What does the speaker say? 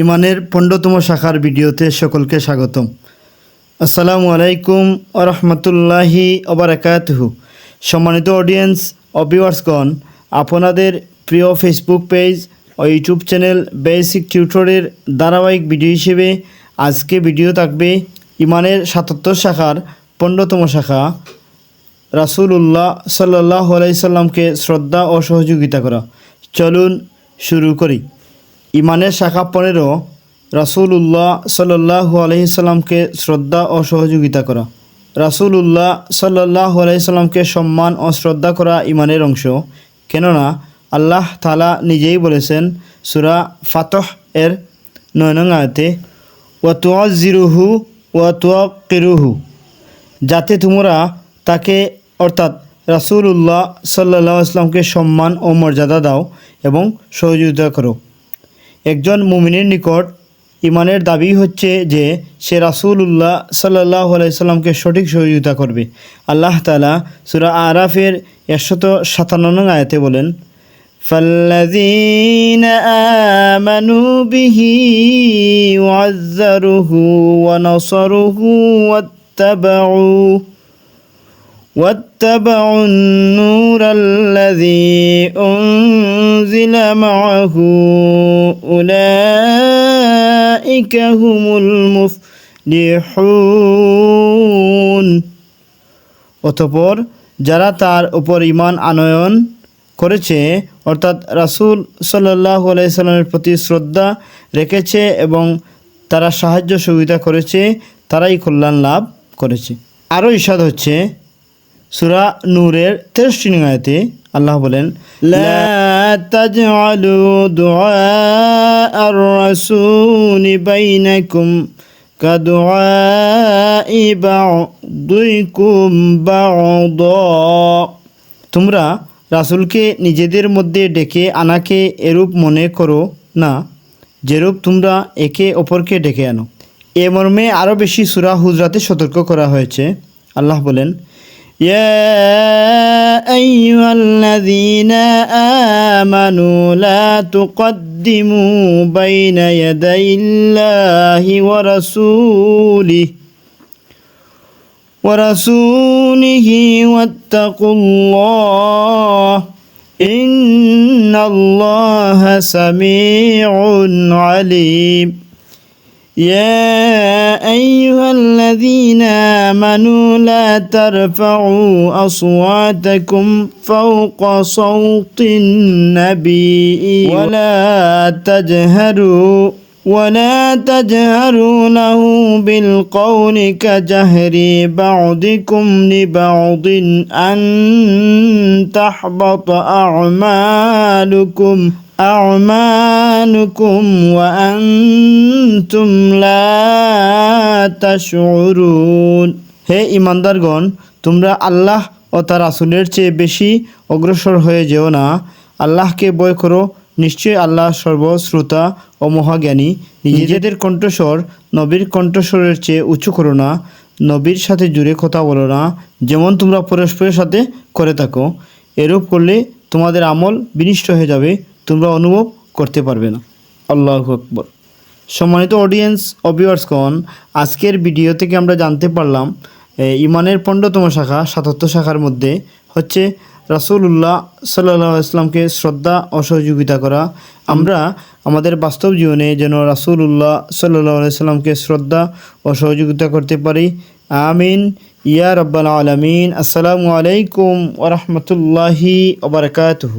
ইমানের 15তম শাখার ভিডিওতে সকলকে স্বাগতম। আসসালামু আলাইকুম ওয়া রাহমাতুল্লাহি ওয়া বারাকাতুহু। সম্মানিত অডিয়েন্স ও ভিউয়ার্সগণ, আপনাদের প্রিয় ফেসবুক পেজ ও ইউটিউব চ্যানেল বেসিক টিউটরের ধারাবাহিক ভিডিও হিসেবে আজকে ভিডিও থাকবে ইমানের 77 শাখার 15তম শাখা রাসূলুল্লাহ সাল্লাল্লাহু আলাইহি সাল্লামকে শ্রদ্ধা ও সহযোগিতা করা। চলুন শুরু করি। ইমানের শাখা 15 রাসূলুল্লাহ সাল্লাল্লাহু আলাইহি সাল্লামকে শ্রদ্ধা ও সহযোগিতা করা। রাসূলুল্লাহ সাল্লাল্লাহু আলাইহি সাল্লামকে সম্মান ও শ্রদ্ধা করা ইমানের অংশ, কেননা আল্লাহ তাআলা নিজেই বলেছেন সূরা ফাতহ এর 9 নং আয়াতে, ওয়া তুআজ্জিরুহু ওয়া তুওয়াক্কিরুহু, যাতে তোমরা তাকে অর্থাৎ রাসূলুল্লাহ সাল্লাল্লাহু আলাইহি সাল্লামকে সম্মান ও মর্যাদা দাও এবং সহযোগিতা করো। একজন মুমিনের নিকট ইমানের দাবি হচ্ছে যে সে রাসূলুল্লাহ সাল্লাল্লাহু আলাইহি সাল্লামকে সঠিক সহযোগিতা করবে। আল্লাহ তাআলা সূরা আরাফের 157 নং আয়াতে বলেন, ফাল্লাযীনা আমানু বিহি ওয়াজ্জারুহু ওয়া নাসারুহু واتبعوا النور الذي أنزل معه أولئك هم المفلحون। অতঃপর যারা তার উপর ঈমান আনয়ন করেছে অর্থাৎ রাসূল সাল্লাল্লাহু আলাইহি সাল্লামের প্রতি শ্রদ্ধা রেখেছে এবং তারা সাহায্য সহযোগিতা করেছে, তারাই কল্যাণ লাভ করেছে। আরও ইরশাদ হচ্ছে সূরা নূরের 63 নং আয়াতে আল্লাহ বলেন, লা তাজআলু দুআআর রাসূলি বাইনাকুম কাদুআই বা'দিকুম বা'দা, তোমরা রাসূলকে নিজেদের মধ্যে ডেকে আনাকে এরূপ মনে করো না যেরূপ তোমরা একে অপরকে ডেকে আনো। এ মর্মে আরও বেশি সূরা হুজরাতে সতর্ক করা হয়েছে। আল্লাহ বলেন, يا أيها الذين آمنوا لا تقدموا بين يدي الله ورسوله واتقوا الله إن الله سميع عليم। يا أيها الذين آمنوا لا ترفعوا أصواتكم فوق صوت النبي ولا تجهروا له بالقول كجهر بعضكم لبعض أن تحبط أعمالكم وأنتم لا تشعرون। হে ইমানদারগণ, তোমরা আল্লাহ ও তার রাসূলের চেয়ে বেশি অগ্রসর হয়ে যেও না। আল্লাহকে ভয় করো, নিশ্চয়ই আল্লাহ সর্বশ্রোতা ও মহাজ্ঞানী। নিজেদের কণ্ঠস্বর নবীর কণ্ঠস্বরের চেয়ে উঁচু করো না, নবীর সাথে জুড়ে কথা বলো না, যেমন তোমরা পরস্পরের সাথে করে থাকো। এরূপ করলে তোমাদের আমল বিনষ্ট হয়ে যাবে, তোমরা অনুভব করতে পারবে না। আল্লাহু আকবার। সম্মানিত অডিয়েন্স ও ভিউয়ার্সগণ, আজকের ভিডিও থেকে আমরা জানতে পারলাম ইমানের 15তম শাখা 77 শাখার মধ্যে হচ্ছে রাসূলুল্লাহ সাল্লাল্লাহু আলাইহি সাল্লামকে শ্রদ্ধা ও সহযোগিতা করা। আমরা আমাদের বাস্তব জীবনে যেন রাসূলুল্লাহ সাল্লাল্লাহু আলাইহি সাল্লামকে শ্রদ্ধা ও সহযোগিতা করতে পারি। আমিন ইয়া রাব্বাল আলামিন। আসসালামু আলাইকুম ওয়া রাহমাতুল্লাহি ওয়া বারাকাতুহু।